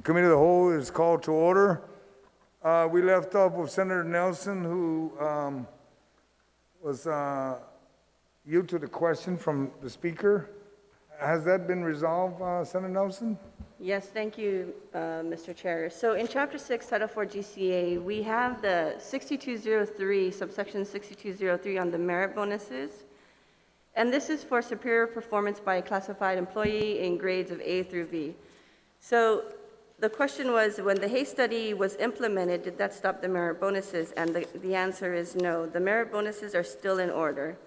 committee of the whole is called to order. We left off with Senator Nelson, who was yield to the question from the speaker. Has that been resolved, Senator Nelson? Yes, thank you, Mr. Chair. So in Chapter 6, Title 4 GCA, we have the 6203, subsection 6203 on the merit bonuses. And this is for superior performance by a classified employee in grades of A through B. So the question was, when the Hayes study was implemented, did that stop the merit bonuses? And the answer is no. The merit bonuses are still in order.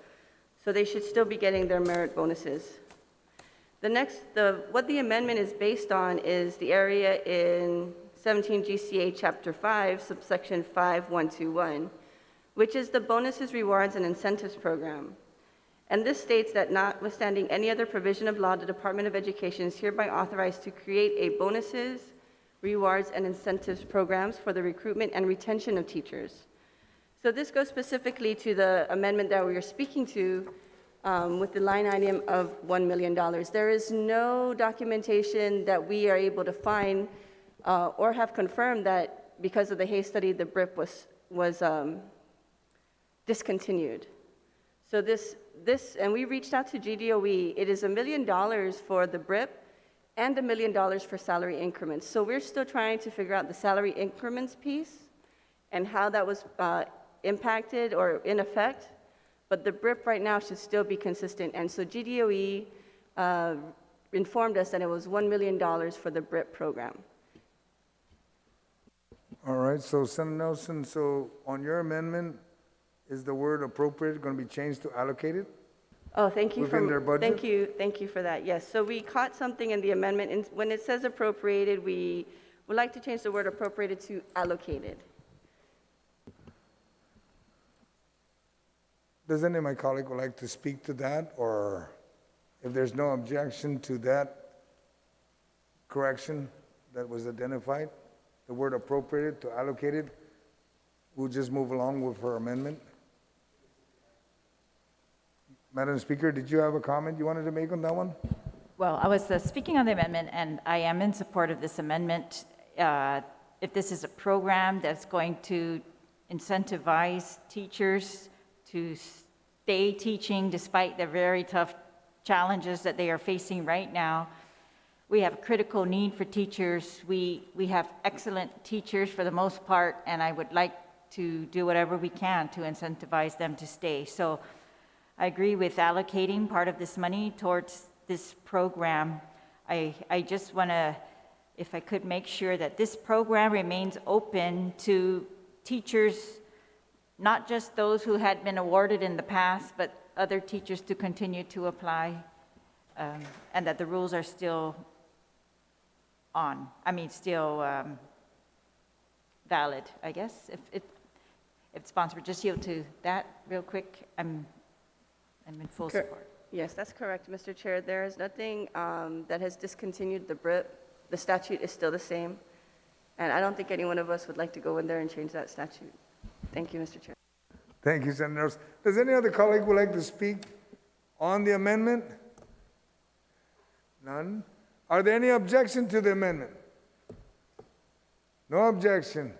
So they should still be getting their merit bonuses. What the amendment is based on is the area in 17 GCA Chapter 5, subsection 5121, which is the Bonuses, Rewards, and Incentives Program. And this states that notwithstanding any other provision of law, the Department of Education is hereby authorized to create a bonuses, rewards, and incentives programs for the recruitment and retention of teachers. So this goes specifically to the amendment that we are speaking to with the line item of $1 million. There is no documentation that we are able to find or have confirmed that because of the Hayes study, the BRIP was discontinued. So and we reached out to GDOE. It is $1 million for the BRIP and $1 million for salary increments. So we're still trying to figure out the salary increments piece and how that was impacted or in effect. But the BRIP right now should still be consistent. And so GDOE informed us that it was $1 million for the BRIP program. All right, so Senator Nelson, so on your amendment, is the word appropriate going to be changed to allocated? Oh, thank you. Within their budget? Thank you for that. Yes, so we caught something in the amendment, and when it says appropriated, we would like to change the word appropriated to allocated. Does any of my colleagues would like to speak to that, or if there's no objection to that correction that was identified, the word appropriated to allocated, we'll just move along with her amendment. Madam Speaker, did you have a comment you wanted to make on that one? Well, I was speaking on the amendment, and I am in support of this amendment. If this is a program that's going to incentivize teachers to stay teaching despite the very tough challenges that they are facing right now, we have a critical need for teachers. We have excellent teachers for the most part, and I would like to do whatever we can to incentivize them to stay. So I agree with allocating part of this money towards this program. I just want to, if I could, make sure that this program remains open to teachers, not just those who had been awarded in the past, but other teachers to continue to apply, and that the rules are still still valid, I guess. If sponsor would just yield to that real quick, I'm in full support. Yes, that's correct, Mr. Chair. There is nothing that has discontinued the BRIP. The statute is still the same, and I don't think any one of us would like to go in there and change that statute. Thank you, Mr. Chair. Thank you, Senator Nelson. Does any other colleague would like to speak on the amendment? None? Are there any objection to the amendment? No objection.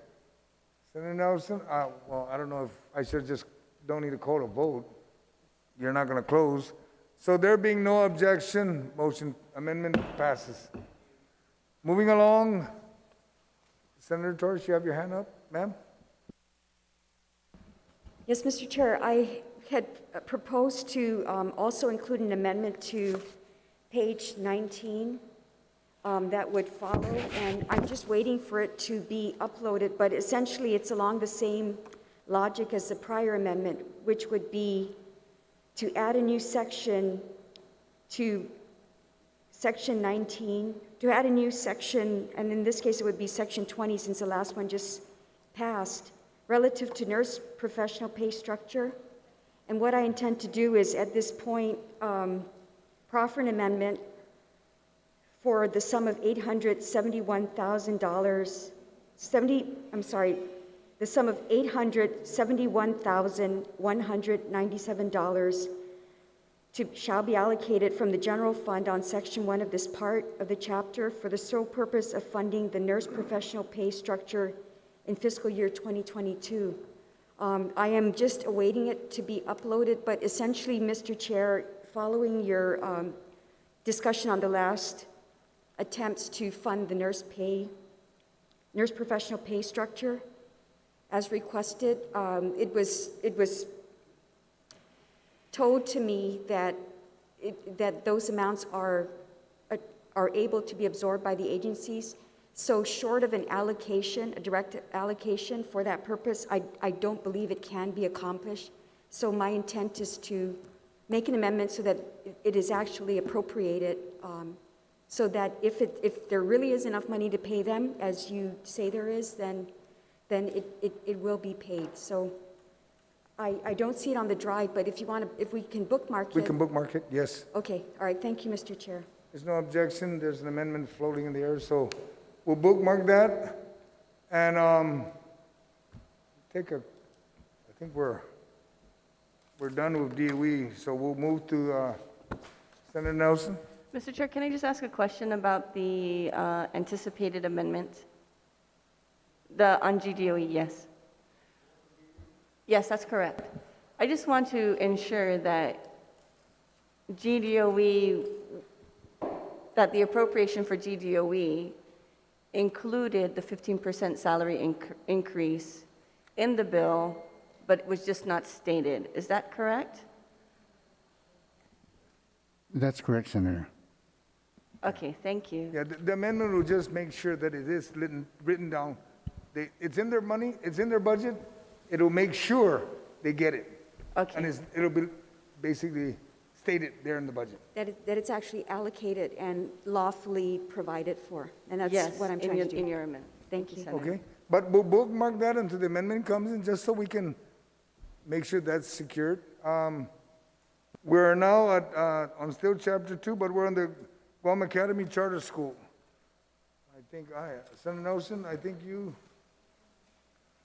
Senator Nelson, well, I don't know if I should just don't need to call a vote. You're not going to close. So there being no objection, amendment passes. Moving along, Senator Torres, you have your hand up, ma'am? Yes, Mr. Chair, I had proposed to also include an amendment to page 19 that would follow, and I'm just waiting for it to be uploaded, but essentially it's along the same logic as the prior amendment, which would be to add a new section to section 19, to add a new section, and in this case it would be section 20 since the last one just passed, relative to nurse professional pay structure. And what I intend to do is at this point proffer an amendment for the sum of $871,000, the sum of $871,197 shall be allocated from the general fund on section 1 of this part of the chapter for the sole purpose of funding the nurse professional pay structure in fiscal year 2022. I am just awaiting it to be uploaded, but essentially, Mr. Chair, following your discussion on the last attempts to fund the nurse professional pay structure, as requested, it was told to me that those amounts are able to be absorbed by the agencies. So short of an allocation, a direct allocation for that purpose, I don't believe it can be accomplished. So my intent is to make an amendment so that it is actually appropriated, so that if there really is enough money to pay them, as you say there is, then it will be paid. So I don't see it on the drive, but if we can bookmark it. We can bookmark it, yes. Okay, all right, thank you, Mr. Chair. There's no objection, there's an amendment floating in the air, so we'll bookmark that. And I think we're done with DOE, so we'll move to Senator Nelson. Mr. Chair, can I just ask a question about the anticipated amendment? On GDOE, yes. Yes, that's correct. I just want to ensure that GDOE, that the appropriation for GDOE included the 15% salary increase in the bill, but it was just not stated. Is that correct? That's correct, Senator. Okay, thank you. Yeah, the amendment will just make sure that it is written down. It's in their money, it's in their budget, it'll make sure they get it. Okay. And it'll be basically stated there in the budget. That it's actually allocated and lawfully provided for, and that's Yes, what I'm trying to do. in your amendment. Thank you. Senator. Okay? But we'll bookmark that until the amendment comes in, just so we can make sure that's secured. We're now on still Chapter 2, but we're on the Guam Academy Charter School. I think Senator Nelson, I think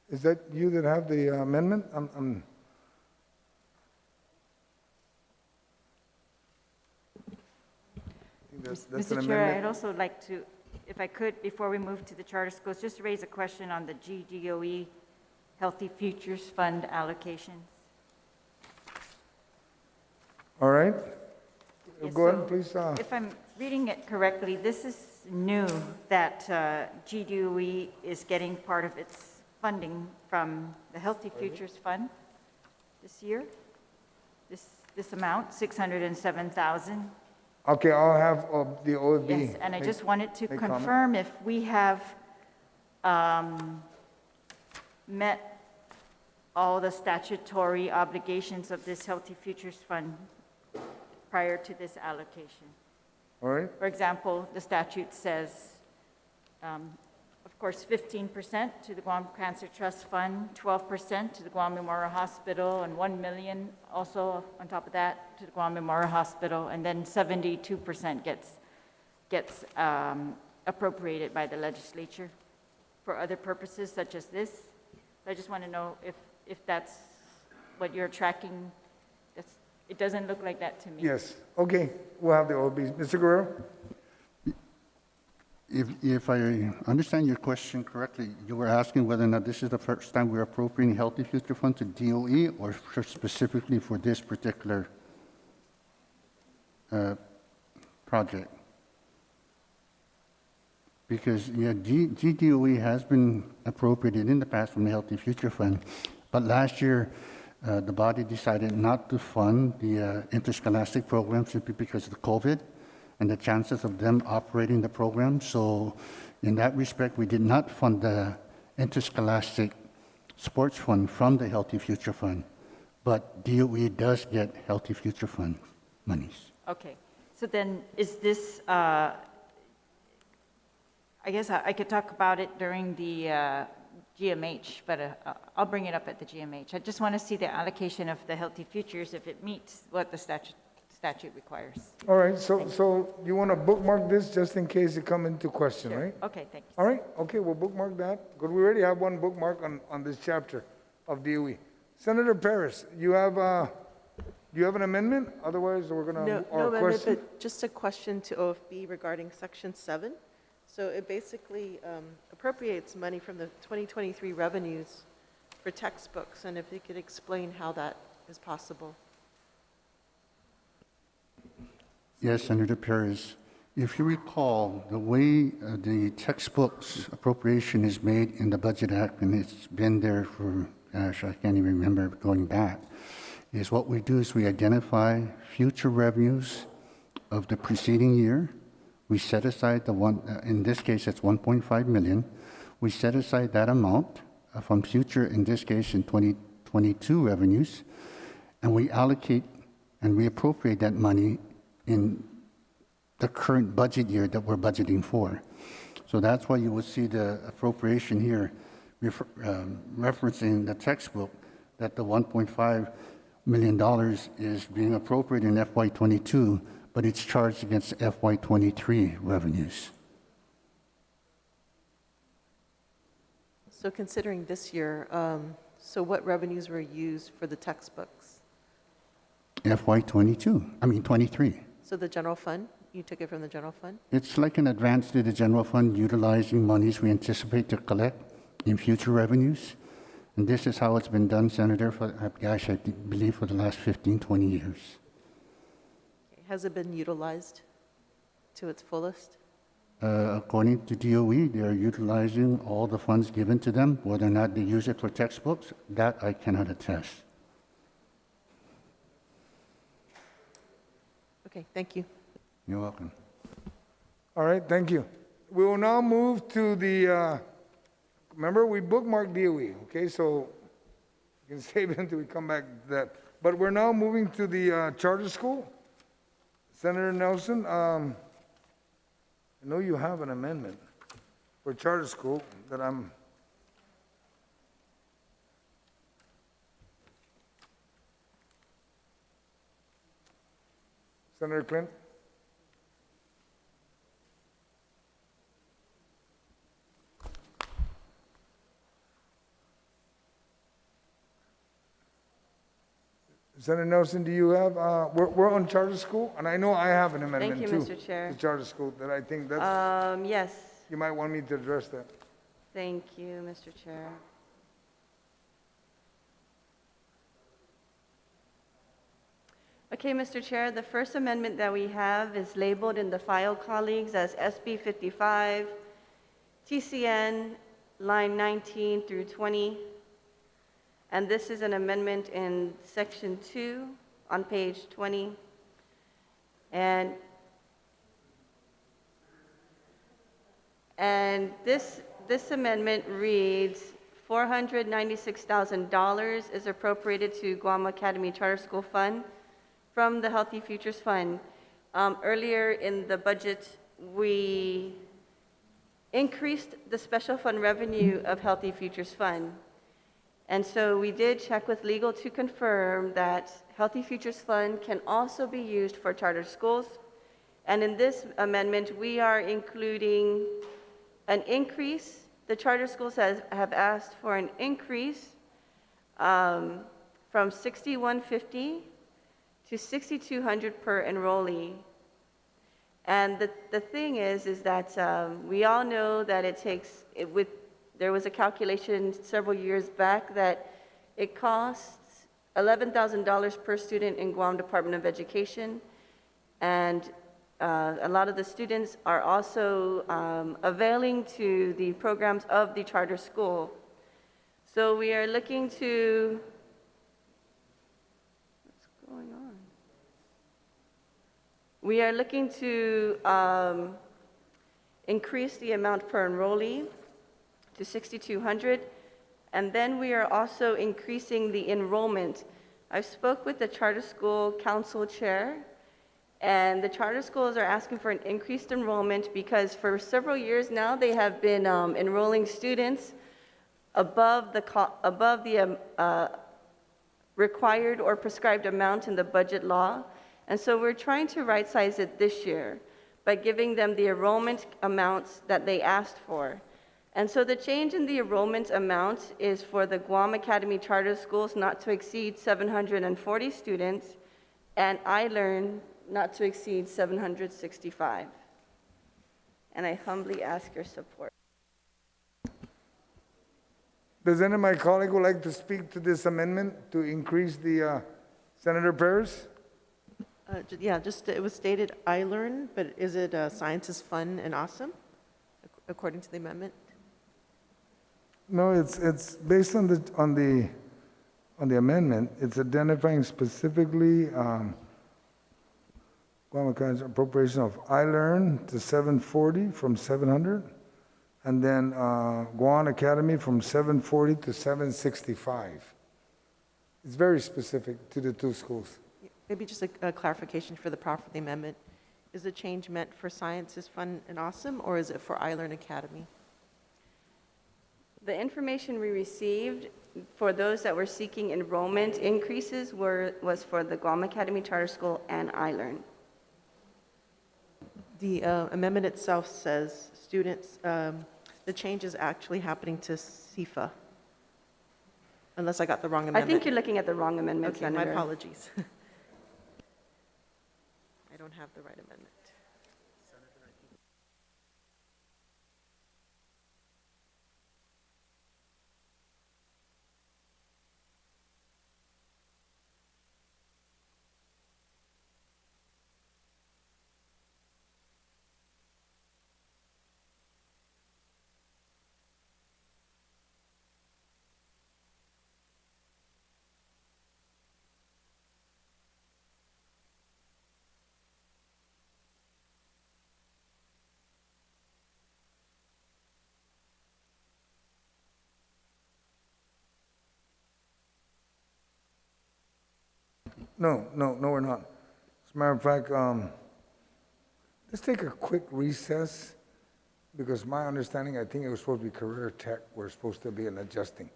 is that you that have the amendment? I think that's an Mr. Chair, I'd amendment. also like to, if I could, before we move to the charter schools, just raise a question on the GDOE Healthy Futures Fund allocations. All right. Yes, Go ahead, so please. If I'm reading it correctly, this is new, that GDOE is getting part of its funding from the Healthy Futures Fund this year. This amount, $607,000. Okay, I'll have the OFB. Yes, and I just wanted to make comment. confirm if we have met all the statutory obligations of this Healthy Futures Fund prior to this allocation. All right, For example, the statute says, of course, 15% to the Guam Cancer Trust Fund, 12% to the Guam Memorial Hospital, and $1 million also on top of that to the Guam Memorial Hospital, and then 72% gets appropriated by the legislature for other purposes such as this. I just want to know if that's what you're tracking. It doesn't look like that to me. yes, okay, we'll have the OFB. Mr. Guerrero? If I understand your question correctly, you were asking whether or not this is the first time we're appropriating Healthy Future Fund to DOE or specifically for this particular project? Because, yeah, GDOE has been appropriated in the past from the Healthy Future Fund, but last year, the body decided not to fund the interscholastic program simply because of the COVID and the chances of them operating the program. So in that respect, we did not fund the interscholastic sports fund from the Healthy Future Fund, but DOE does get Healthy Future Fund monies. Okay, so then is this, I guess I could talk about it during the GMH, but I'll bring it up at the GMH. I just want to see the allocation of the Healthy Futures if it meets what the statute requires. All right, so you want to bookmark this just in case it come into question, Sure. right? Okay, thank you. All right, okay, we'll bookmark that. Good, we already have one bookmark on this chapter of DOE. Senator Paris, you have you have an amendment? Otherwise, we're gonna, No, or no a amendment, question? but just a question to OFB regarding Section 7. So it basically appropriates money from the 2023 revenues for textbooks, and if you could explain how that is possible. Yes, Senator Perez. If you recall, the way the textbooks appropriation is made in the Budget Act, and it's been there for, gosh, I can't even remember going back, is what we do is we identify future revenues of the preceding year. We set aside the one, in this case, it's 1.5 million. We set aside that amount from future, in this case, in 2022 revenues, and we allocate and we appropriate that money in the current budget year that we're budgeting for. So that's why you will see the appropriation here referencing the textbook that the $1.5 million is being appropriated in FY22, but it's charged against FY23 revenues. So considering this year, so what revenues were used for the textbooks? FY22, 23. So the general fund? You took it from the general fund? It's like an advance to the general fund utilizing monies we anticipate to collect in future revenues. And this is how it's been done, Senator, for, gosh, I believe for the last 15, 20 years. Has it been utilized to its fullest? According to DOE, they are utilizing all the funds given to them. Whether or not they use it for textbooks, that I cannot attest. Okay, thank you. You're welcome. All right, thank you. We will now move to the, remember, we bookmarked DOE, okay? So you can save it until we come back to that. But we're now moving to the charter school. Senator Nelson, I know you have an amendment for charter school that I'm... Senator Clint? Senator Nelson, do you have, we're on charter school, and I know I have an amendment Thank too. you, Mr. Chair. To charter school, that I think that's, Yes, you might want me to address that. thank you, Mr. Chair. Okay, Mr. Chair, the first amendment that we have is labeled in the file, colleagues, as SB 55, TCN, line 19 through 20. And this is an amendment in section 2 on page 20. And this amendment reads, $496,000 is appropriated to Guam Academy Charter School Fund from the Healthy Futures Fund. Earlier in the budget, we increased the special fund revenue of Healthy Futures Fund. And so we did check with legal to confirm that Healthy Futures Fund can also be used for charter schools. And in this amendment, we are including an increase. The charter schools have asked for an increase from $6,150 to $6,200 per enrollee. And the thing is that we all know that it takes, there was a calculation several years back that it costs $11,000 per student in Guam Department of Education. And a lot of the students are also availing to the programs of the charter school. So we are looking to, what's going on? We are looking to increase the amount per enrollee to $6,200, and then we are also increasing the enrollment. I spoke with the charter school council chair, and the charter schools are asking for an increased enrollment because for several years now they have been enrolling students above the required or prescribed amount in the budget law, and so we're trying to right-size it this year by giving them the enrollment amounts that they asked for. And so the change in the enrollment amount is for the Guam Academy Charter Schools not to exceed 740 students, and iLearn not to exceed 765. And I humbly ask your support. Does any of my colleague would like to speak to this amendment to increase the Senator Paris? Yeah, just, it was stated iLearn, but is it Science is Fun and Awesome, according to the amendment? No, it's based on the amendment. It's identifying specifically Guam County's appropriation of iLearn to 740 from 700, and then Guam Academy from 740 to 765. It's very specific to the two schools. Maybe just a clarification for the proffer of the amendment. Is the change meant for Science is Fun and Awesome, or is it for iLearn Academy? The information we received for those that were seeking enrollment increases was for the Guam Academy Charter School and iLearn. The amendment itself says students, the change is actually happening to CIFA, unless I got the wrong I amendment. think you're looking at the wrong amendment, Okay, my Senator. apologies. I don't have the right amendment. No, we're not. As a matter of fact, let's take a quick recess, because my understanding, I think it was supposed to be career tech, we're supposed to be an adjusting,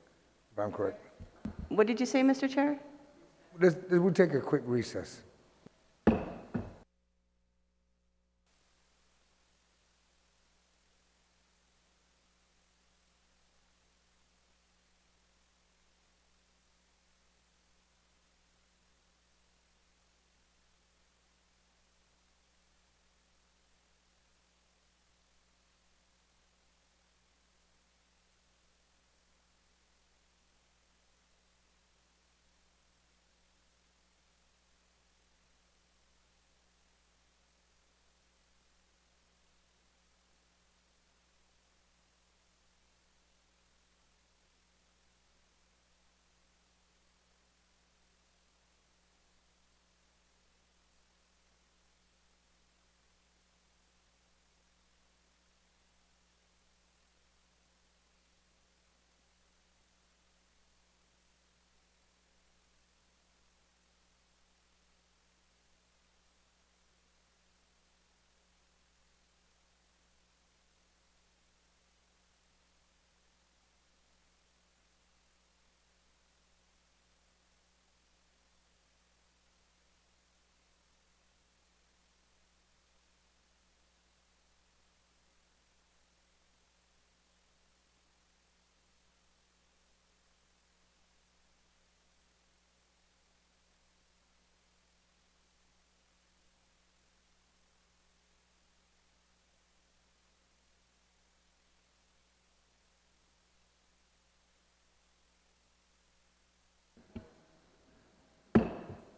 if I'm correct. What did you say, Mr. Chair? We'll take a quick recess.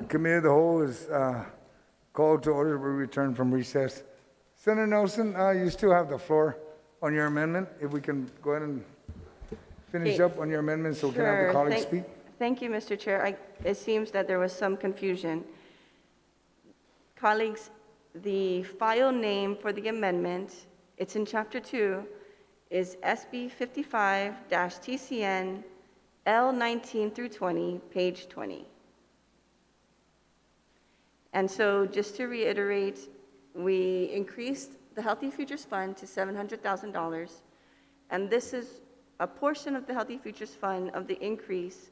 Committee of the Whole is called to order. We return from recess. Senator Nelson, you still have the floor on your amendment. If we can go ahead and finish Okay. up on your amendment so we can have the Sure. colleagues speak. Thank you, Mr. Chair. It seems that there was some confusion. Colleagues, the file name for the amendment, it's in Chapter 2, is SB 55-TCN L19 through 20, page 20. And so just to reiterate, we increased the Healthy Futures Fund to $700,000, and this is a portion of the Healthy Futures Fund of the increase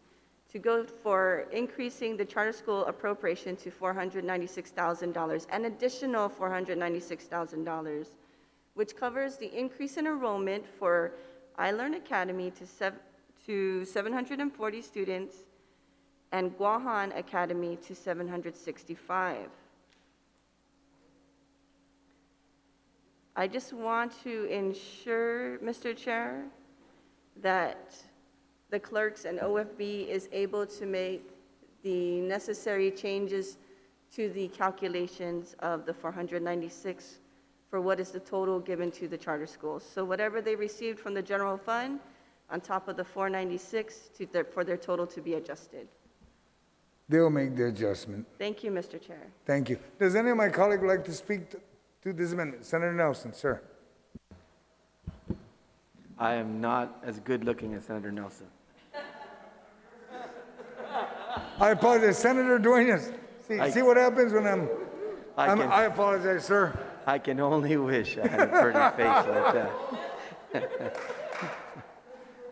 to go for increasing the charter school appropriation to $496,000, an additional $496,000, which covers the increase in enrollment for iLearn Academy to 740 students, and Guahan Academy to 765. I just want to ensure, Mr. Chair, that the clerks and OFB is able to make the necessary changes to the calculations of the 496 for what is the total given to the charter schools. So whatever they received from the general fund on top of the 496 for their total to be adjusted. They'll make the adjustment. Thank you, Mr. Chair. Thank you. Does any of my colleagues would like to speak to this amendment? Senator Nelson, sir. I am not as good looking as Senator Nelson. I apologize, Senator Duenas. See what happens when I apologize, sir. I can only wish I had a pretty face like that.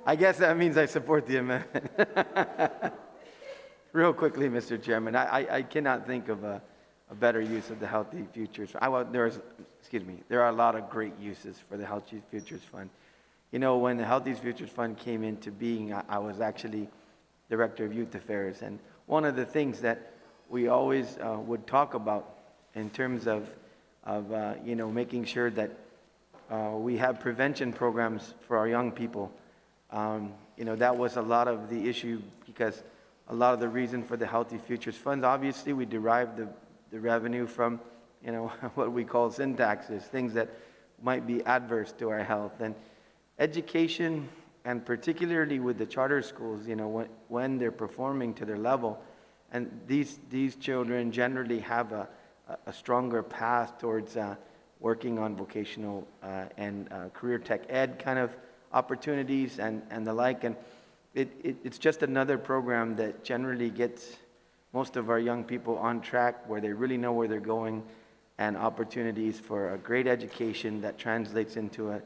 I guess that means I support the amendment. Real quickly, Mr. Chairman, I cannot think of a better use of the Healthy Futures. There are a lot of great uses for the Healthy Futures Fund. You know, when the Healthy Futures Fund came into being, I was actually Director of Youth Affairs, and one of the things that we always would talk about in terms of making sure that we have prevention programs for our young people. That was a lot of the issue, because a lot of the reason for the Healthy Futures Funds, obviously we derive the revenue from, what we call sin taxes, things that might be adverse to our health. And education, and particularly with the charter schools, when they're performing to their level, and these children generally have a stronger path towards working on vocational and career tech ed kind of opportunities and the like. And it's just another program that generally gets most of our young people on track, where they really know where they're going, and opportunities for a great education that translates into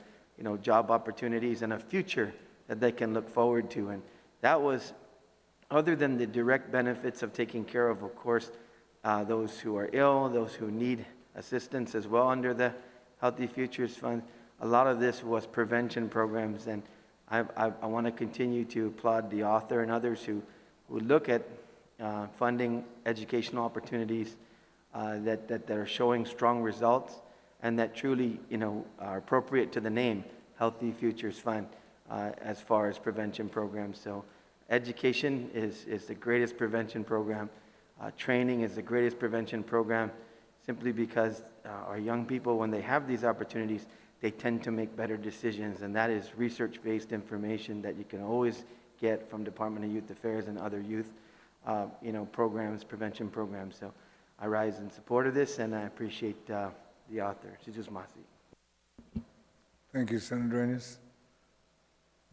job opportunities and a future that they can look forward to. And that was, other than the direct benefits of taking care of course, those who are ill, those who need assistance as well under the Healthy Futures Fund, a lot of this was prevention programs. And I want to continue to applaud the author and others who look at funding educational opportunities that are showing strong results, and that truly are appropriate to the name Healthy Futures Fund as far as prevention programs. So education is the greatest prevention program. Training is the greatest prevention program, simply because our young people, when they have these opportunities, they tend to make better decisions. And that is research-based information that you can always get from Department of Youth Affairs and other youth programs, prevention programs. So I rise in support of this, and I appreciate the author, Jesus Masi. Thank you, Senator Duenas.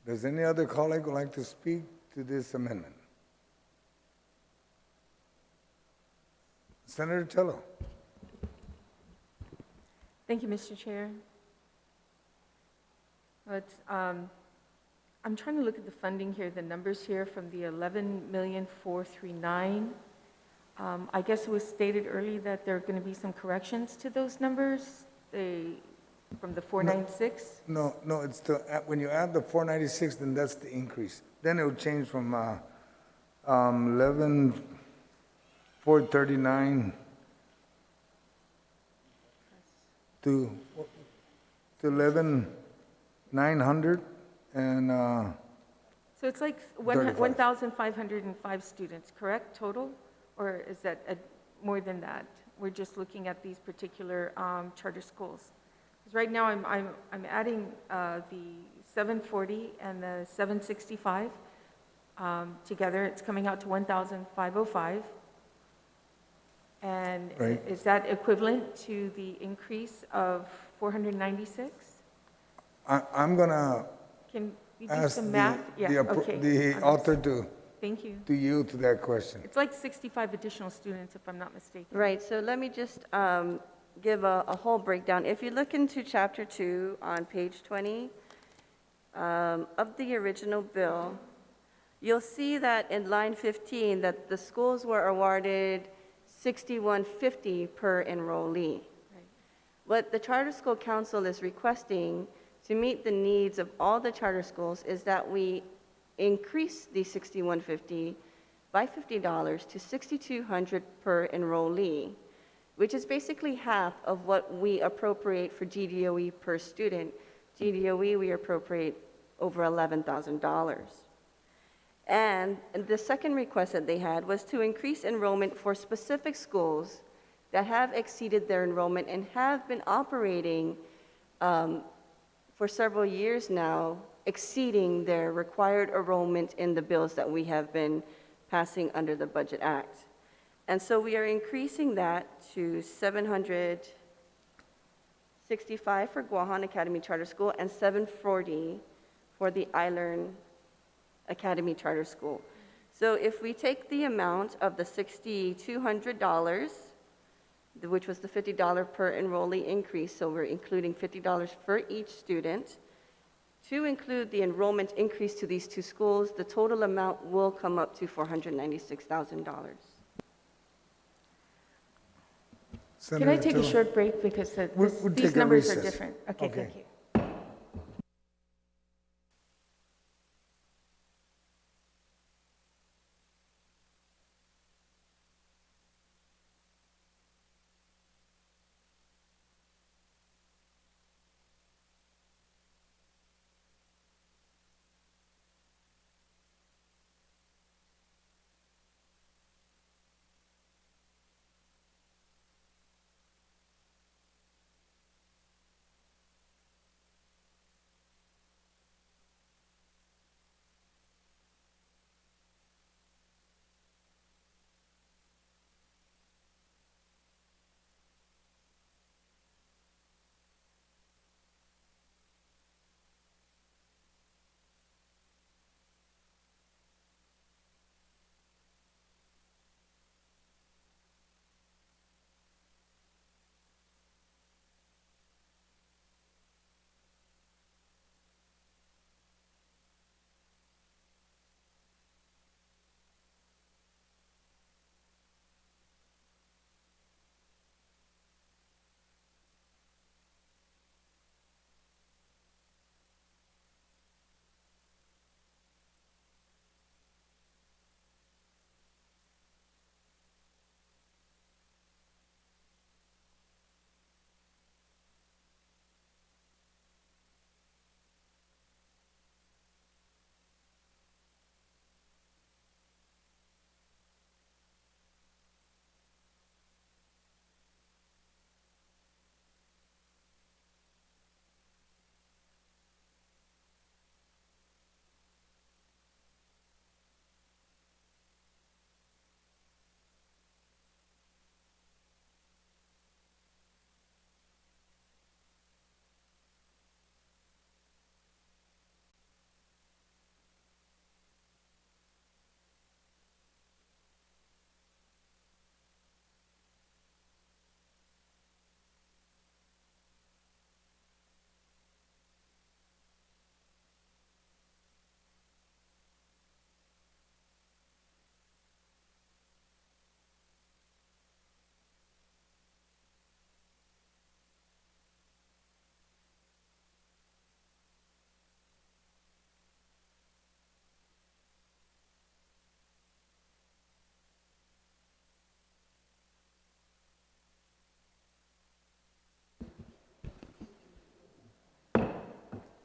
Does any other colleague would like to speak to this amendment? Senator Tello. Thank you, Mr. Chair. I'm trying to look at the funding here, the numbers here from the 11,439,000. I guess it was stated early that there are going to be some corrections to those numbers from the 496. No, it's when you add the 496, then that's the increase. Then it will change from 11,439 to 11,900 and So it's like 35. 1,505 students, correct, total? Or is that more than that? We're just looking at these particular charter schools. Because right now I'm adding the 740 and the 765 together. It's coming out to 1,505. And Right. is that equivalent to the increase of 496? I'm gonna Can you do ask some math? the author to Thank you. yield to that question. It's like 65 additional students, if I'm not mistaken. Right, so let me just give a whole breakdown. If you look into Chapter 2 on page 20 of the original bill, you'll see that in line 15 that the schools were awarded $61.50 per enrollee. Right. What the Charter School Council is requesting to meet the needs of all the charter schools is that we increase the $61.50 by $50 to $6,200 per enrollee, which is basically half of what we appropriate for GDOE per student. GDOE, we appropriate over $11,000. And the second request that they had was to increase enrollment for specific schools that have exceeded their enrollment and have been operating for several years now, exceeding their required enrollment in the bills that we have been passing under the Budget Act. And so we are increasing that to $765 for Guahan Academy Charter School and $740 for the iLearn Academy Charter School. So if we take the amount of the $6,200, which was the $50 per enrollee increase, so we're including $50 for each student, to include the enrollment increase to these two schools, the total amount will come up to $496,000. Can I Senator take a Tiller. short break because We'll take these a numbers are recess. different? Okay, Okay. thank you.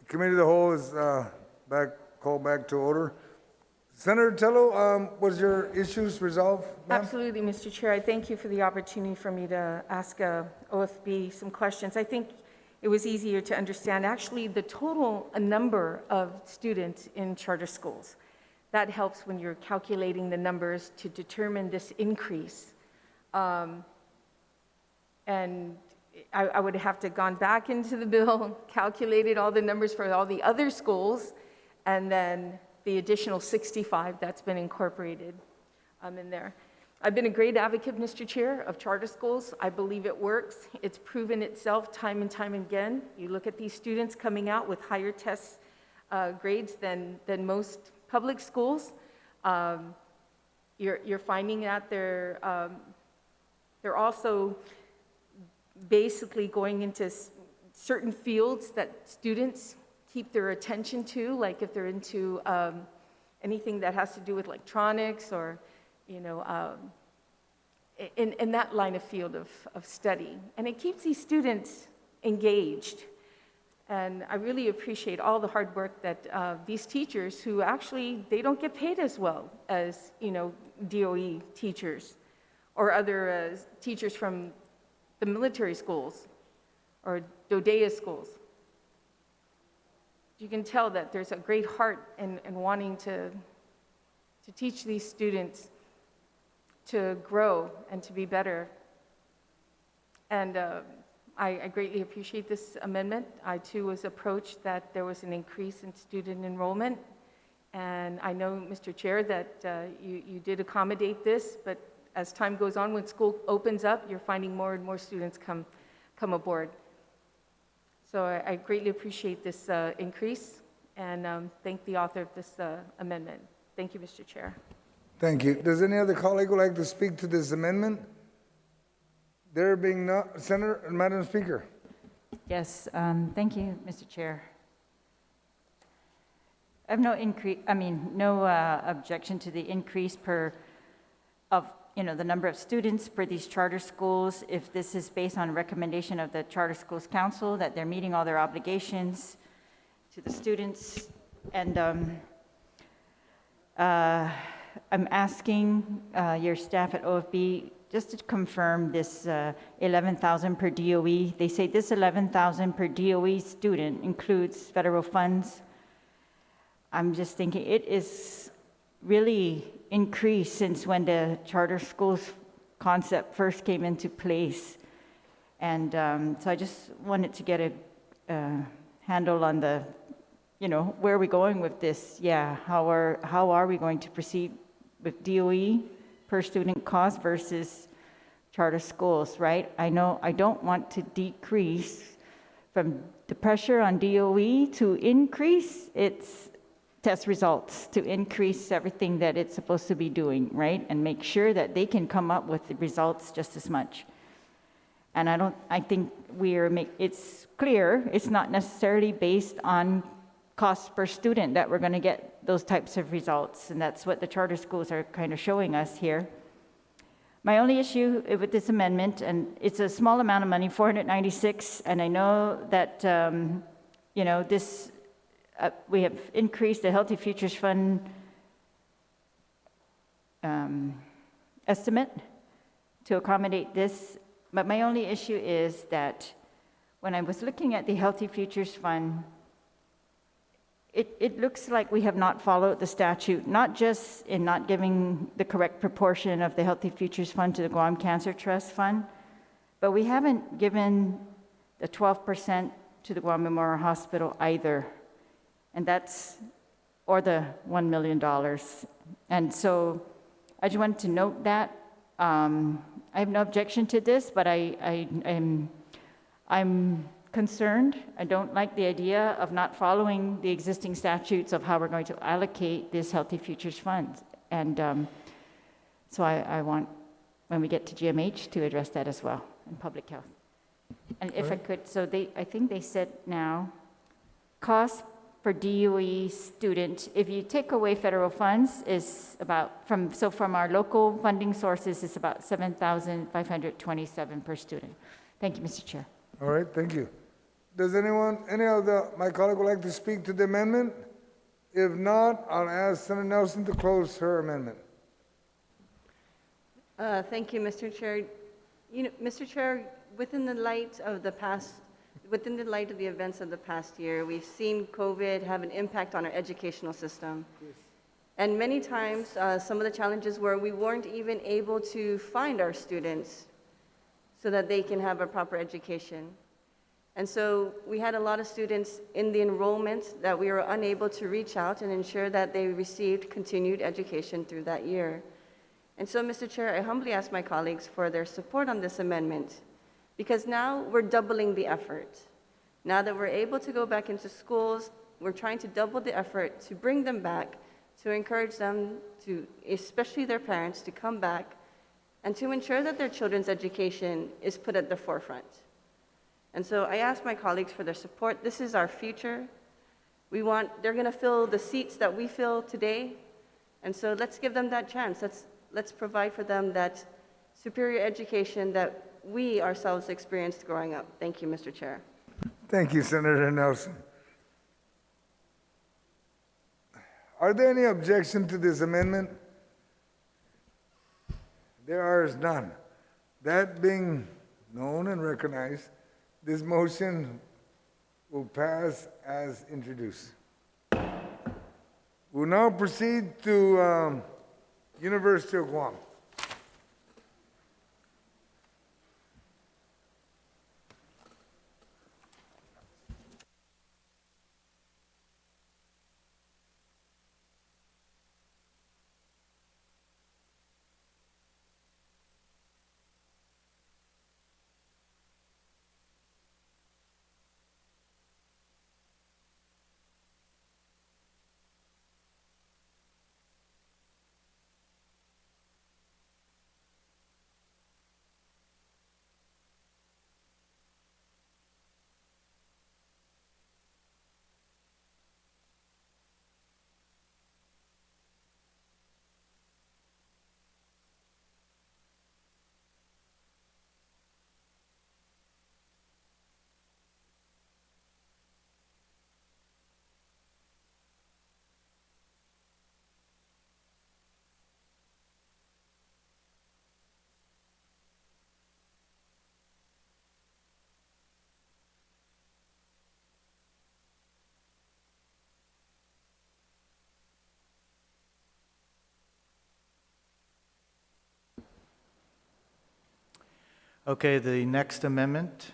Committee of the Whole is called back to order. Senator Tello, was your issues resolved, ma'am? Absolutely, Mr. Chair. I thank you for the opportunity for me to ask OFB some questions. I think it was easier to understand actually the total number of students in charter schools. That helps when you're calculating the numbers to determine this increase. And I would have to gone back into the bill, calculated all the numbers for all the other schools, and then the additional 65 that's been incorporated in there. I've been a great advocate, Mr. Chair, of charter schools. I believe it works. It's proven itself time and time again. You look at these students coming out with higher test grades than most public schools. You're finding that they're also basically going into certain fields that students keep their attention to, like if they're into anything that has to do with electronics or you know, in that line of field of study. And it keeps these students engaged. And I really appreciate all the hard work that these teachers who actually, they don't get paid as well as, you know, DOE teachers or other teachers from the military schools or DODEA schools. You can tell that there's a great heart in wanting to teach these students to grow and to be better. And I greatly appreciate this amendment. I too was approached that there was an increase in student enrollment. And I know, Mr. Chair, that you did accommodate this, but as time goes on, when school opens up, you're finding more and more students come aboard. So I greatly appreciate this increase and thank the author of this amendment. Thank you, Mr. Chair. Thank you. Does any other colleague would like to speak to this amendment? There being none, Senator, Madam Speaker. Yes, thank you, Mr. Chair. I have no objection to the increase the number of students for these charter schools, if this is based on recommendation of the Charter Schools Council, that they're meeting all their obligations to the students. And I'm asking your staff at OFB just to confirm this 11,000 per DOE. They say this 11,000 per DOE student includes federal funds. I'm just thinking it is really increased since when the charter schools concept first came into place. And so I just wanted to get a handle on the, where are we going with this? Yeah, how are we going to proceed with DOE per student cost versus charter schools, right? I know I don't want to decrease from the pressure on DOE to increase its test results, to increase everything that it's supposed to be doing, right? And make sure that they can come up with the results just as much. And I think it's clear it's not necessarily based on cost per student that we're going to get those types of results. And that's what the charter schools are kind of showing us here. My only issue with this amendment, and it's a small amount of money, 496, and I know that, this, we have increased the Healthy Futures Fund estimate to accommodate this. But my only issue is that when I was looking at the Healthy Futures Fund, it looks like we have not followed the statute, not just in not giving the correct proportion of the Healthy Futures Fund to the Guam Cancer Trust Fund, but we haven't given the 12% to the Guam Memorial Hospital either. And or the $1 million. And so I just wanted to note that. I have no objection to this, but I'm concerned. I don't like the idea of not following the existing statutes of how we're going to allocate this Healthy Futures Fund. And so I want, when we get to GMH, to address that as well in public health. And if I could, so I think they said now, cost for DOE student, if you take away federal funds, is about, from our local funding sources, is about $7,527 per student. Thank you, Mr. Chair. All right, thank you. Does any of my colleagues would like to speak to the amendment? If not, I'll ask Senator Nelson to close her amendment. Thank you, Mr. Chair. Mr. Chair, within the light of the events of the past year, we've seen COVID have an impact on our educational system. Yes. And many times, some of the challenges were we weren't even able to find our students so that they can have a proper education. And so we had a lot of students in the enrollment that we were unable to reach out and ensure that they received continued education through that year. And so, Mr. Chair, I humbly ask my colleagues for their support on this amendment, because now we're doubling the effort. Now that we're able to go back into schools, we're trying to double the effort to bring them back, to encourage them to, especially their parents, to come back and to ensure that their children's education is put at the forefront. And so I ask my colleagues for their support. This is our future. They're gonna fill the seats that we fill today. And so let's give them that chance. let's provide for them that superior education that we ourselves experienced growing up. Thank you, Mr. Chair. Thank you, Senator Nelson. Are there any objection to this amendment? There is none. That being known and recognized, this motion will pass as introduced. We'll now proceed to University of Guam. Okay, the next amendment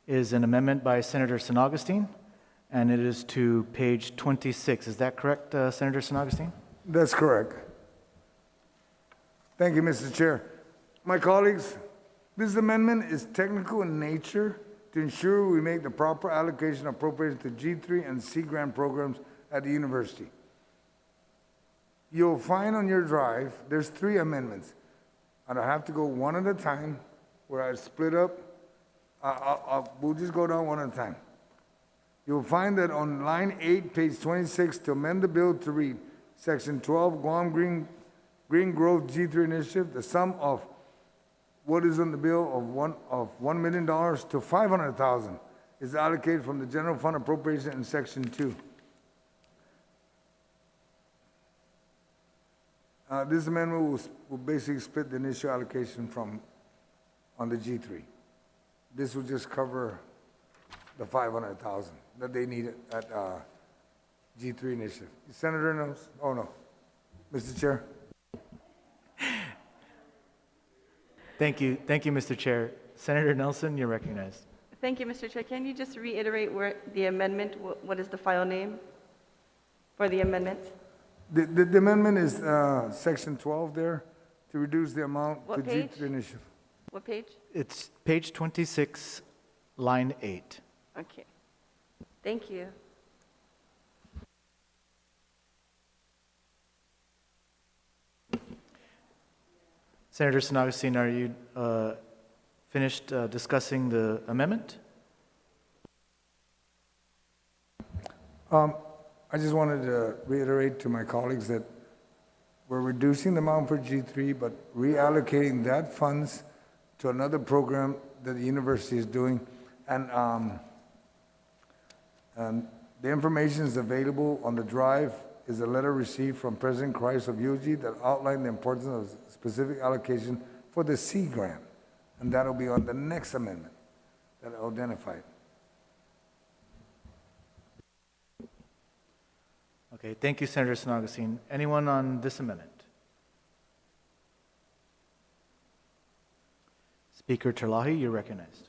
is an amendment by Senator San Augustine, and it is to page 26. Is that correct, Senator San Augustine? That's correct. Thank you, Mr. Chair. My colleagues, this amendment is technical in nature to ensure we make the proper allocation of appropriations to G3 and C grant programs at the university. You'll find on your drive, there's 3 amendments. And I have to go one at a time, where I split up. We'll just go down one at a time. You'll find that on line 8, page 26, to amend the bill to read, Section 12, Guam Green Growth G3 Initiative, the sum of what is on the bill of $1 million to $500,000 is allocated from the general fund appropriation in Section 2. This amendment will basically split the initial allocation on the G3. This will just cover the $500,000 that they need at G3 initiative. Senator knows? Oh, no. Mr. Chair? Thank you, Mr. Chair. Senator Nelson, you're recognized. Thank you, Mr. Chair. Can you just reiterate where the amendment, what is the file name for the amendment? The amendment is Section 12 there, to reduce the amount to What page? G3 initiative. What page? It's page 26, line 8. Okay. Thank you. Senator San Augustine, are you finished discussing the amendment? I just wanted to reiterate to my colleagues that we're reducing the amount for G3, but reallocating that funds to another program that the university is doing. And the information is available on the drive, is a letter received from President Christ of UG that outlined the importance of specific allocation for the C grant. And that'll be on the next amendment that I identified. Okay, thank you, Senator San Augustine. Anyone on this amendment? Speaker Terlahi, you're recognized.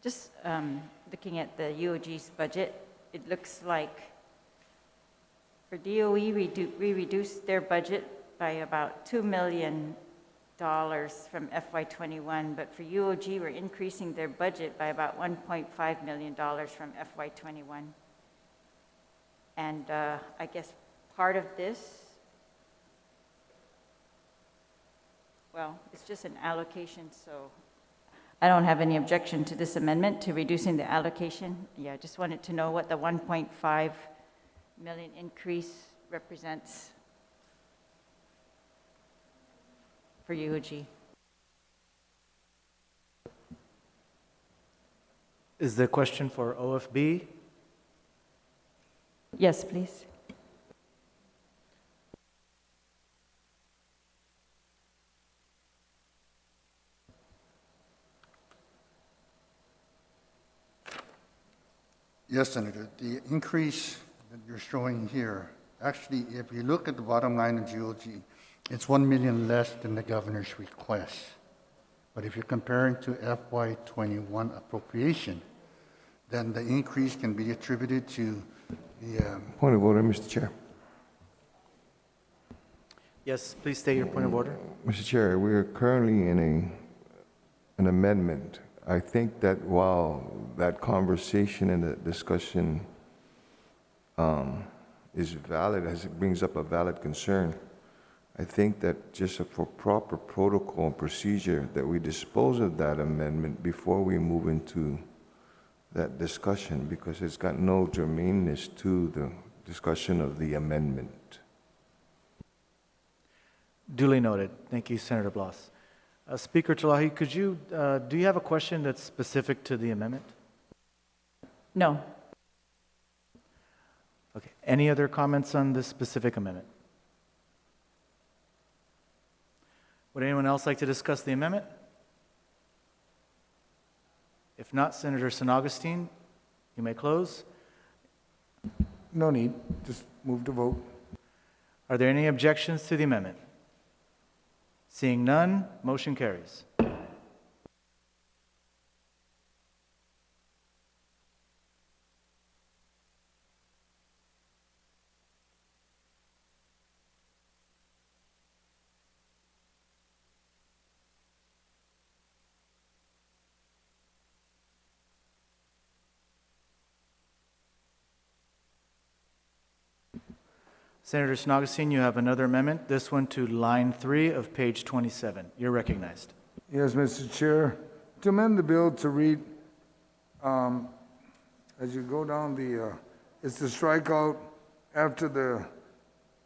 Just looking at the UOG's budget, it looks like for DOE, we reduced their budget by about $2 million from FY21, but for UOG, we're increasing their budget by about $1.5 million from FY21. And I guess part of this, well, it's just an allocation, so I don't have any objection to this amendment to reducing the allocation. Yeah, I just wanted to know what the 1.5 million increase represents for UOG. Is the question for OFB? Yes, please. Yes, Senator. The increase that you're showing here, actually, if you look at the bottom line of GOG, it's 1 million less than the governor's request. But if you're comparing to FY21 appropriation, then the increase can be attributed to the Point of order, Mr. Chair. Yes, please state your point of order. Mr. Chair, we are currently in an amendment. I think that while that conversation and the discussion is valid, as it brings up a valid concern, I think that just for proper protocol and procedure that we dispose of that amendment before we move into that discussion, because it's got no germaneness to the discussion of the amendment. Duly noted. Thank you, Senator Blas. Speaker Talahi, do you have a question that's specific to the amendment? No. Okay. Any other comments on this specific amendment? Would anyone else like to discuss the amendment? If not, Senator San Augustine, you may close. No need, just move to vote. Are there any objections to the amendment? Seeing none, motion carries. Senator San Augustine, you have another amendment, this one to line 3 of page 27. You're recognized. Yes, Mr. Chair. To amend the bill to read, as you go down it's to strike out after the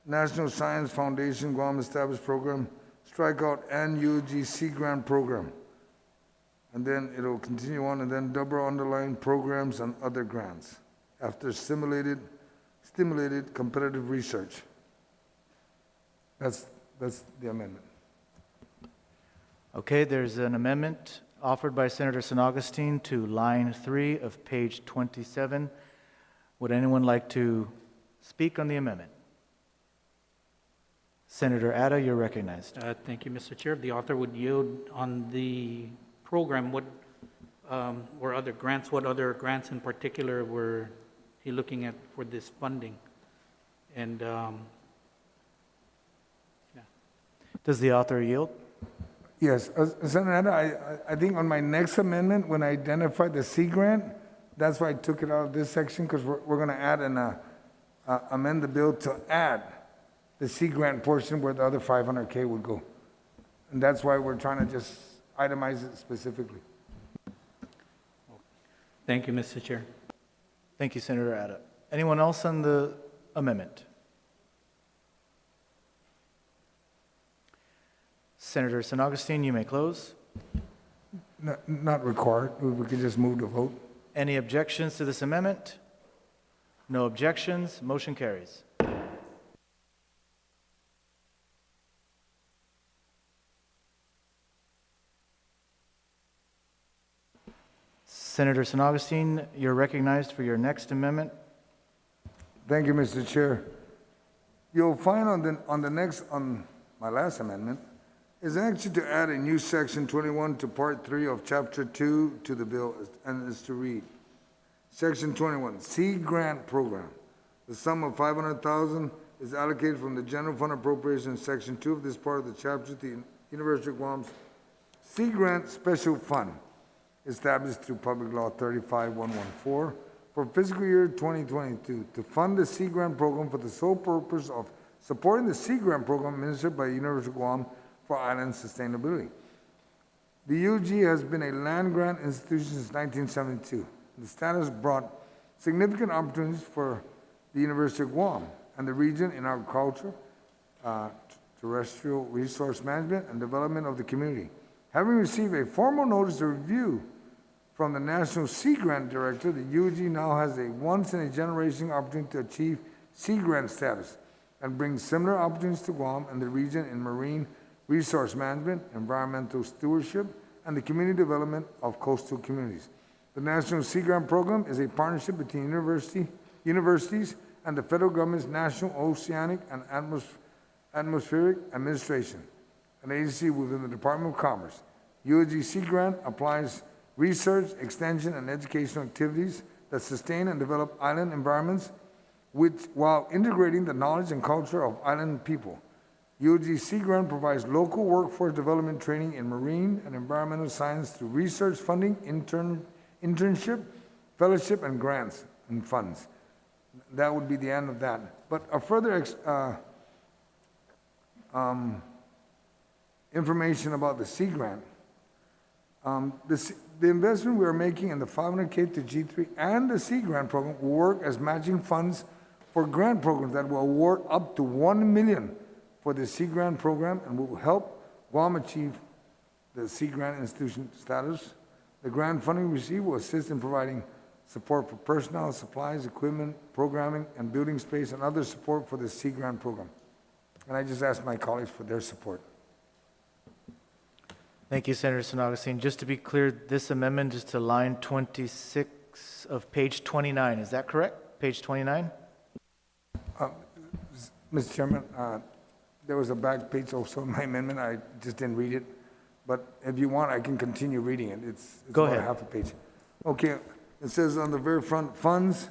National Science Foundation Guam Established Program, strike out and UOG Sea Grant Program. And then it'll continue on, and then double underline programs and other grants after stimulated competitive research. That's the amendment. Okay, there's an amendment offered by Senator San Augustine to line 3 of page 27. Would anyone like to speak on the amendment? Senator Atta, you're recognized. Thank you, Mr. Chair. The author would yield on the program. What or other grants? What other grants in particular were he looking at for this funding? And Does the author yield? Yes, Senator, I think on my next amendment, when I identified the Sea Grant, that's why I took it out of this section, because we're going to add amend the bill to add the Sea Grant portion where the other 500K would go. And that's why we're trying to just itemize it specifically. thank you, Mr. Chair. Thank you, Senator Atta. Anyone else on the amendment? Senator San Augustine, you may close. Not required, we could just move to vote. Any objections to this amendment? No objections, motion carries. Senator San Augustine, you're recognized for your next amendment. Thank you, Mr. Chair. You'll find on my last amendment, is actually to add a new section 21 to part 3 of chapter 2 to the bill, and is to read. Section 21, Sea Grant Program. The sum of $500,000 is allocated from the general fund appropriation in section 2 of this part of the chapter to the University of Guam's Sea Grant Special Fund, established through Public Law 35114 for fiscal year 2022 to fund the Sea Grant Program for the sole purpose of supporting the Sea Grant Program administered by the University of Guam for island sustainability. The UG has been a land-grant institution since 1972. The status brought significant opportunities for the University of Guam and the region in agriculture, terrestrial resource management, and development of the community. Having received a formal notice of review from the National Sea Grant Director, the UG now has a once-in-a-generation opportunity to achieve Sea Grant status and bring similar opportunities to Guam and the region in marine resource management, environmental stewardship, and the community development of coastal communities. The National Sea Grant Program is a partnership between universities and the federal government's National Oceanic and Atmospheric Administration, an agency within the Department of Commerce. UOG Sea Grant applies research, extension, and educational activities that sustain and develop island environments while integrating the knowledge and culture of island people. UOG Sea Grant provides local workforce development training in marine and environmental science through research funding, internship, fellowship, and grants and funds. That would be the end of that. But a further information about the Sea Grant. The investment we are making in the 500K to G3 and the Sea Grant program will work as matching funds for grant programs that will award up to $1 million for the Sea Grant program and will help Guam achieve the Sea Grant institution status. The grant funding received will assist in providing support for personnel, supplies, equipment, programming, and building space, and other support for the Sea Grant program. And I just ask my colleagues for their support. Thank you, Senator San Augustine. Just to be clear, this amendment is to line 26 of page 29. Is that correct? Page 29? Mr. Chairman, there was a back page also in my amendment. I just didn't read it. But if you want, I can continue reading it. It's Go about ahead. half a page. Okay, it says on the very front, funds,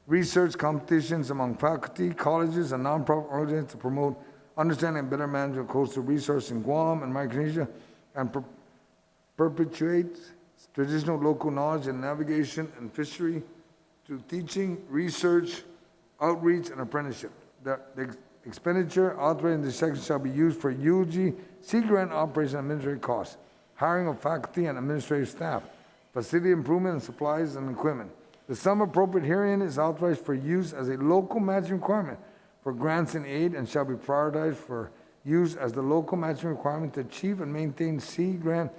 research competitions among faculty, colleges, and nonprofit organizations to promote understanding and better management of coastal resources in Guam and Micronesia, and perpetuate traditional local knowledge in navigation and fishery through teaching, research, outreach, and apprenticeship. The expenditure authorized in this section shall be used for UG Sea Grant operation and administrative costs, hiring of faculty and administrative staff, facility improvement and supplies and equipment. The sum appropriate herein is authorized for use as a local matching requirement for grants and aid and shall be prioritized for use as the local matching requirement to achieve and maintain Sea Grant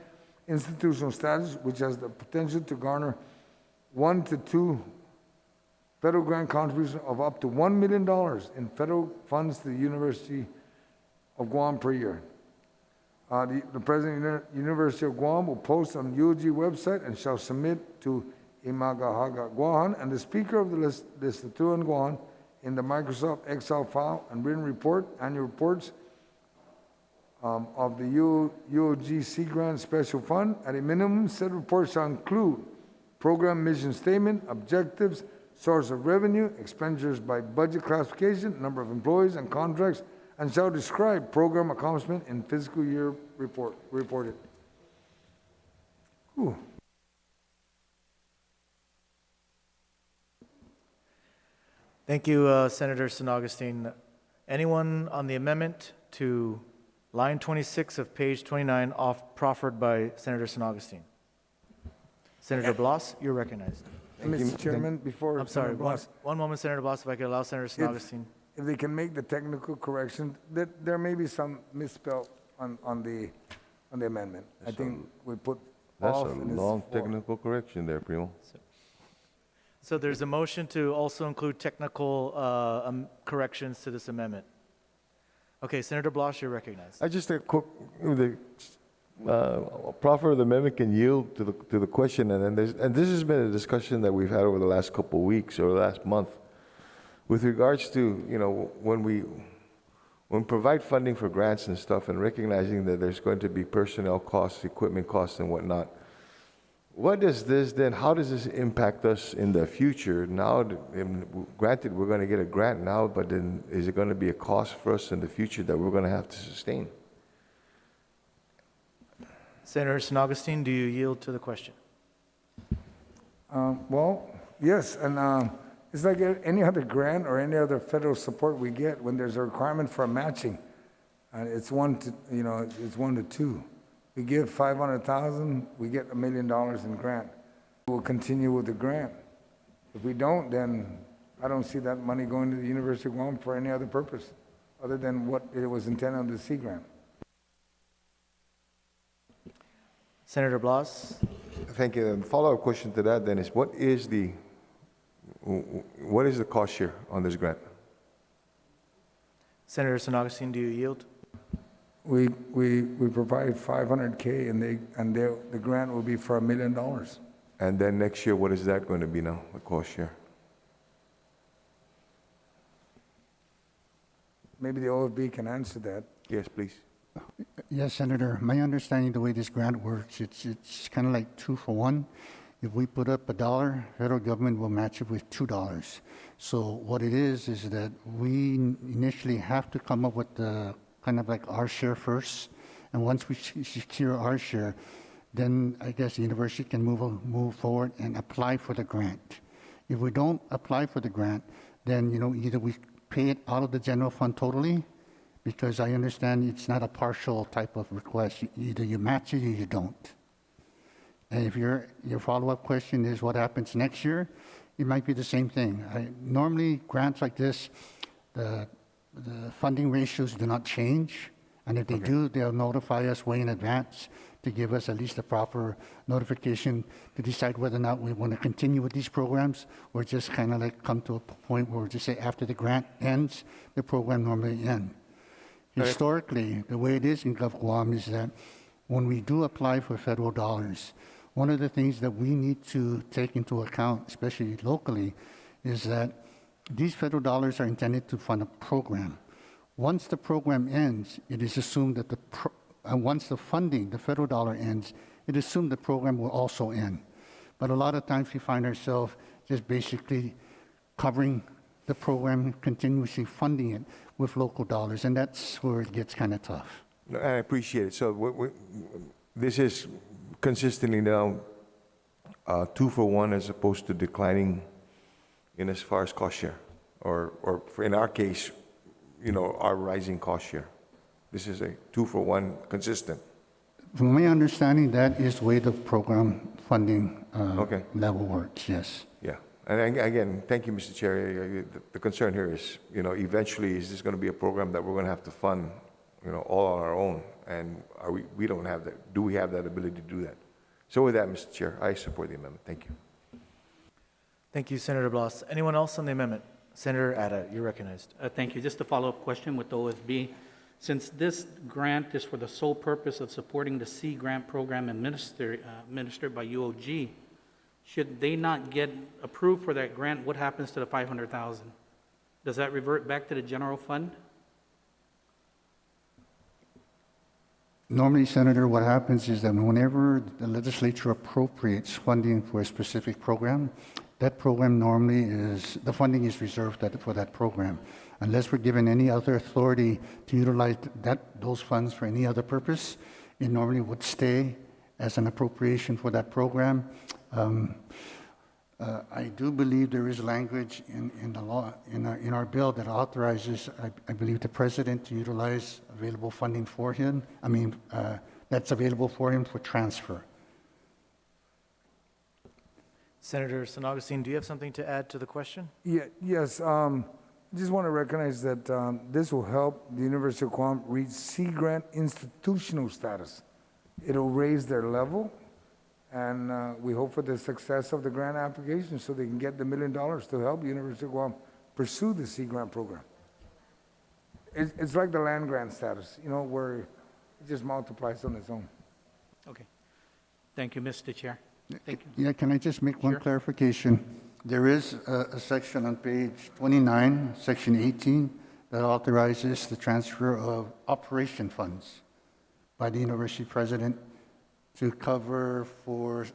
institutional status, which has the potential to garner 1 to 2 federal grant contributions of up to $1 million in federal funds to the University of Guam per year. The President of the University of Guam will post on the UOG website and shall submit to Imagahaga Guahan and the Speaker of the Legislature in Guam in the Microsoft Excel file and written report, annual reports of the UOG Sea Grant Special Fund. At a minimum, said report shall include program mission statement, objectives, source of revenue, expenditures by budget classification, number of employees and contracts, and shall describe program accomplishment in fiscal year reported. Whew. Thank you, Senator San Augustine. Anyone on the amendment to line 26 of page 29 proffered by Senator San Augustine? Senator Blas, you're recognized. Mr. Chairman, before I'm sorry, Senator Blas, one moment, Senator Blas, if I could allow Senator San Augustine. if they can make the technical correction, there may be some misspell on the amendment. I think we put That's off a in this long form. technical correction there, Primo. So there's a motion to also include technical corrections to this amendment. Okay, Senator Blas, you're recognized. I just a quick, the proffer of the amendment can yield to the question, and this has been a discussion that we've had over the last couple of weeks or last month, with regards to when we provide funding for grants and stuff, and recognizing that there's going to be personnel costs, equipment costs, and whatnot. What does this then? How does this impact us in the future? Now, granted, we're going to get a grant now, but then is it going to be a cost for us in the future that we're going to have to sustain? Senator San Augustine, do you yield to the question? Well, yes, and it's like any other grant or any other federal support we get when there's a requirement for a matching. It's 1 to 2. We give 500,000, we get $1 million in grant. We'll continue with the grant. If we don't, then I don't see that money going to the University of Guam for any other purpose, other than what it was intended on the Sea Grant. Senator Blas? Thank you. Follow-up question to that then is, what is the cost share on this grant? Senator San Augustine, do you yield? We provide 500K and the grant will be for $1 million. And then next year, what is that going to be now, the cost share? Maybe the OFB can answer that. Yes, please. Yes, Senator. My understanding, the way this grant works, it's kind of like 2 for 1. If we put up $1, federal government will match it with $2. So what it is that we initially have to come up with the kind of like our share first, and once we secure our share, then I guess the university can move forward and apply for the grant. If we don't apply for the grant, then either we pay it out of the general fund totally, because I understand it's not a partial type of request. Either you match it or you don't. And if your follow-up question is what happens next year, it might be the same thing. Normally, grants like this, the funding ratios do not change. And if they do, they'll notify us way in advance to give us at least a proper notification to decide whether or not we want to continue with these programs, or just kind of like come to a point where we just say after the grant ends, the program normally ends. Historically, the way it is in Gulf Guam is that when we do apply for federal dollars, one of the things that we need to take into account, especially locally, is that these federal dollars are intended to fund a program. Once the program ends, it is assumed that once the funding, the federal dollar ends, it is assumed the program will also end. But a lot of times we find ourselves just basically covering the program, continuously funding it with local dollars, and that's where it gets kind of tough. No, I appreciate it. So this is consistently now 2 for 1 as opposed to declining in as far as cost share, or in our case, our rising cost share. This is a 2 for 1 consistent. From my understanding, that is the way the program funding Okay. level works, yes. Yeah. And again, thank you, Mr. Chair. The concern here is, eventually, is this going to be a program that we're going to have to fund, all on our own? And we don't have that. Do we have that ability to do that? So with that, Mr. Chair, I support the amendment. Thank you. Thank you, Senator Blas. Anyone else on the amendment? Senator Atta, you're recognized. Thank you. Just a follow-up question with the OSB. Since this grant is for the sole purpose of supporting the Sea Grant program administered by UOG, should they not get approved for that grant, what happens to the $500,000? Does that revert back to the general fund? Normally, Senator, what happens is that whenever the legislature appropriates funding for a specific program, that program the funding is reserved for that program. Unless we're given any other authority to utilize those funds for any other purpose, it normally would stay as an appropriation for that program. I do believe there is language in the law, in our bill that authorizes, I believe, the president to utilize available funding for him. That's available for him for transfer. Senator San Augustine, do you have something to add to the question? Yes. I just want to recognize that this will help the University of Guam reach Sea Grant institutional status. It'll raise their level, and we hope for the success of the grant application so they can get the $1 million to help the University of Guam pursue the Sea Grant program. It's like the land grant status, where it just multiplies on its own. Okay. Thank you, Mr. Chair. Thank you. Yeah, can I just make one Sure. clarification? There is a section on page 29, section 18, that authorizes the transfer of operation funds by the university president to cover for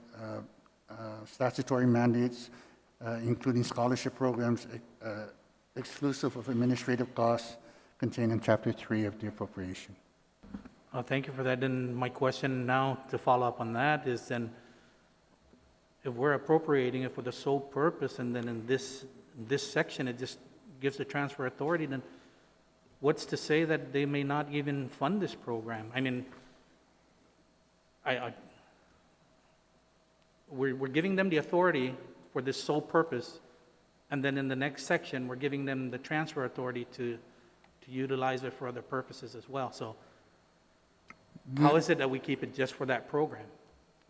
statutory mandates, including scholarship programs, exclusive of administrative costs contained in Chapter 3 of the appropriation. Thank you for that. Then my question now to follow up on that is then, if we're appropriating it for the sole purpose, and then in this section, it just gives the transfer authority, then what's to say that they may not even fund this program? we're giving them the authority for this sole purpose, and then in the next section, we're giving them the transfer authority to utilize it for other purposes as well. So how is it that we keep it just for that program?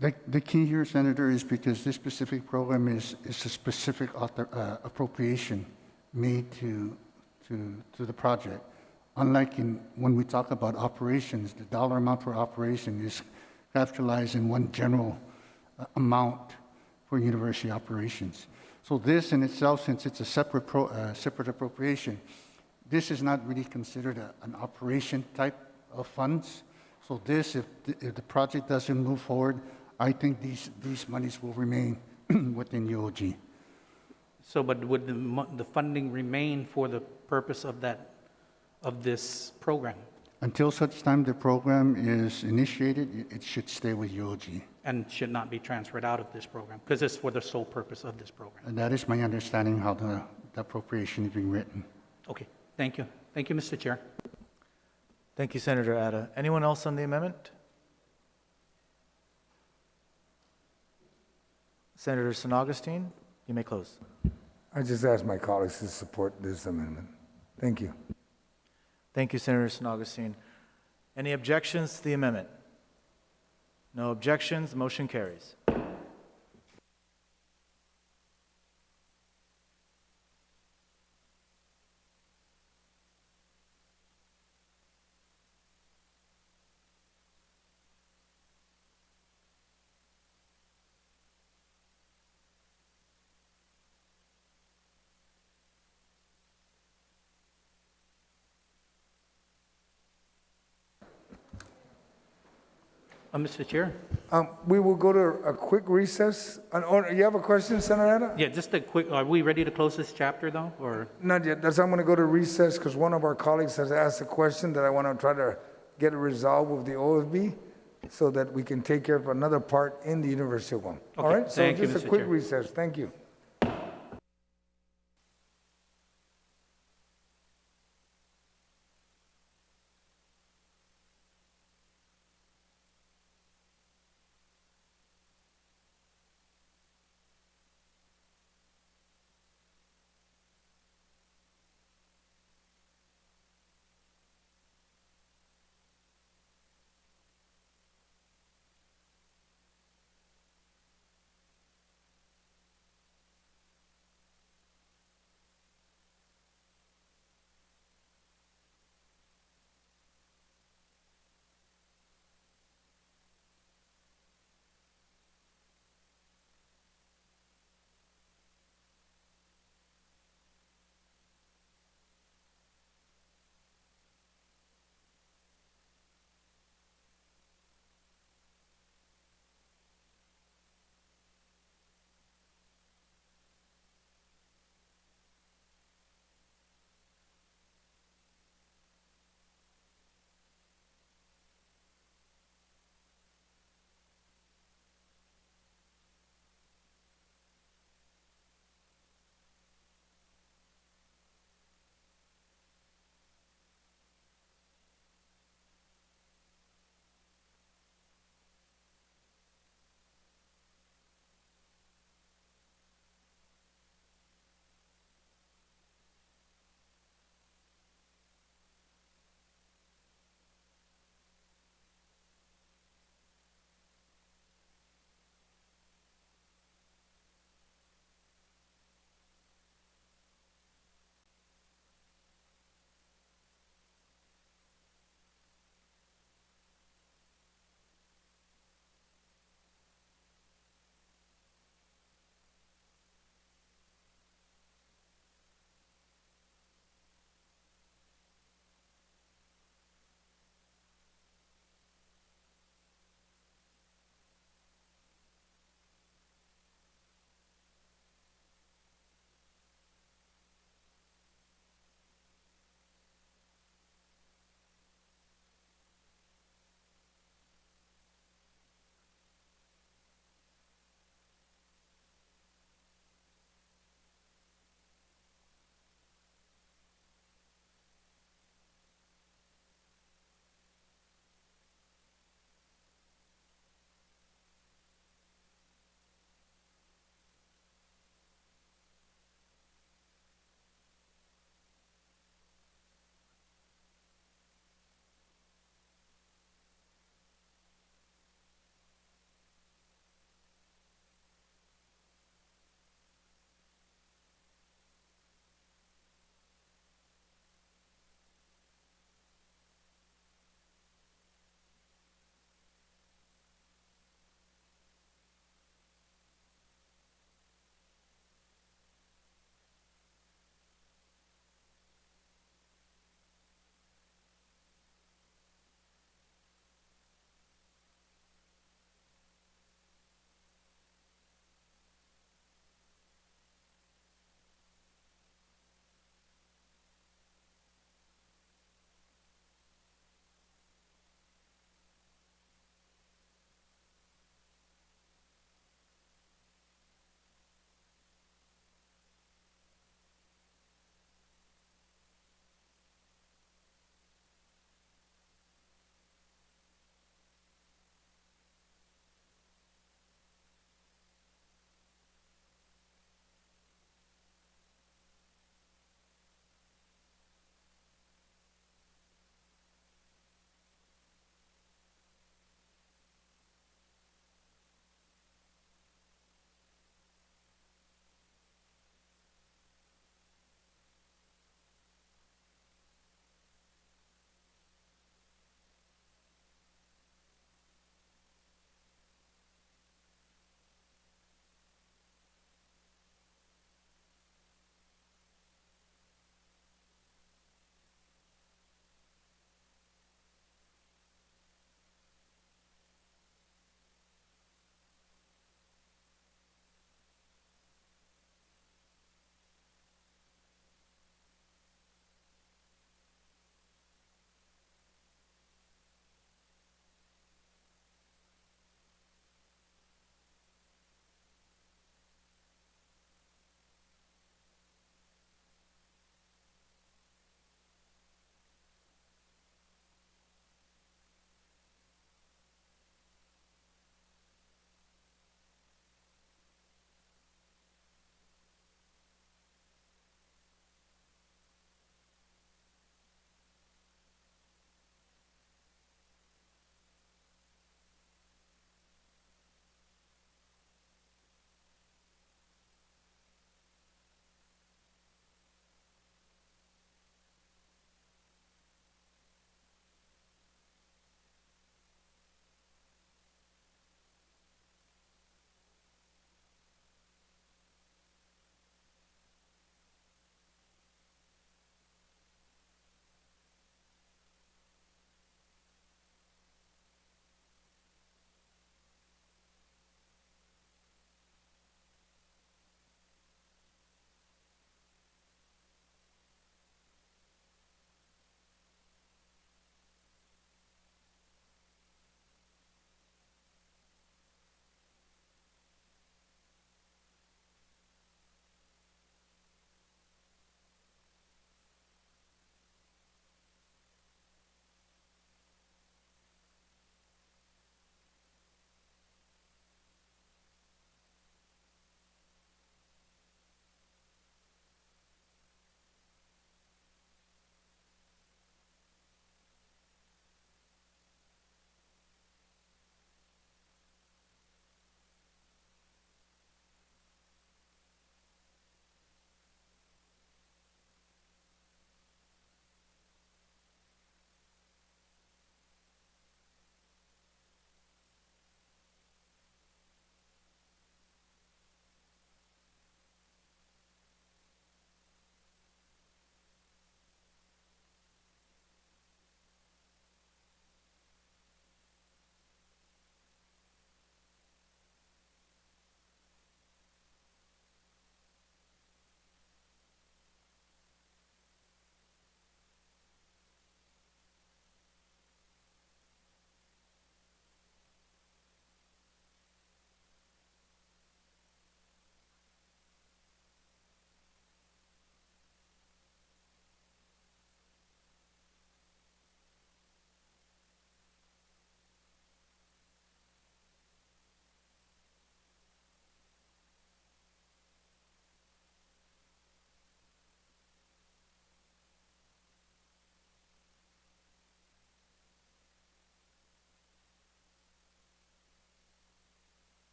The key here, Senator, is because this specific program is a specific appropriation made to the project. Unlike when we talk about operations, the dollar amount for operation is capitalized in one general amount for university operations. So this in itself, since it's a separate appropriation, this is not really considered an operation type of funds. So this, if the project doesn't move forward, I think these monies will remain within UOG. So, but would the funding remain for the purpose of this program? Until such time the program is initiated, it should stay with UOG. And should not be transferred out of this program, because it's for the sole purpose of this program. And that is my understanding how the appropriation is being written. Okay, thank you. Thank you, Mr. Chair. Thank you, Senator Ada. Anyone else on the amendment? Senator San Augustine, you may close. I just ask my colleagues to support this amendment. Thank you. Thank you, Senator San Augustine. Any objections to the amendment? No objections, the motion carries. Mr. Chair? We will go to a quick recess. You have a question, Senator Ada? Yeah, just a quick, are we ready to close this chapter though, or? Not yet. That's why I'm going to go to recess because one of our colleagues has asked a question that I want to try to get resolved with the OFB so that we can take care of another part in the University of Guam. All Okay, right? So thank you, just a Mr. quick Chair. recess. Thank you.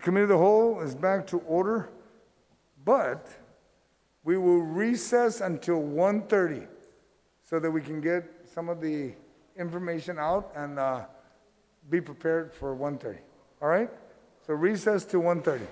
Committee of the Whole is back to order, but we will recess until 1:30 so that we can get some of the information out and be prepared for 1:30. All right? So recess to 1:30.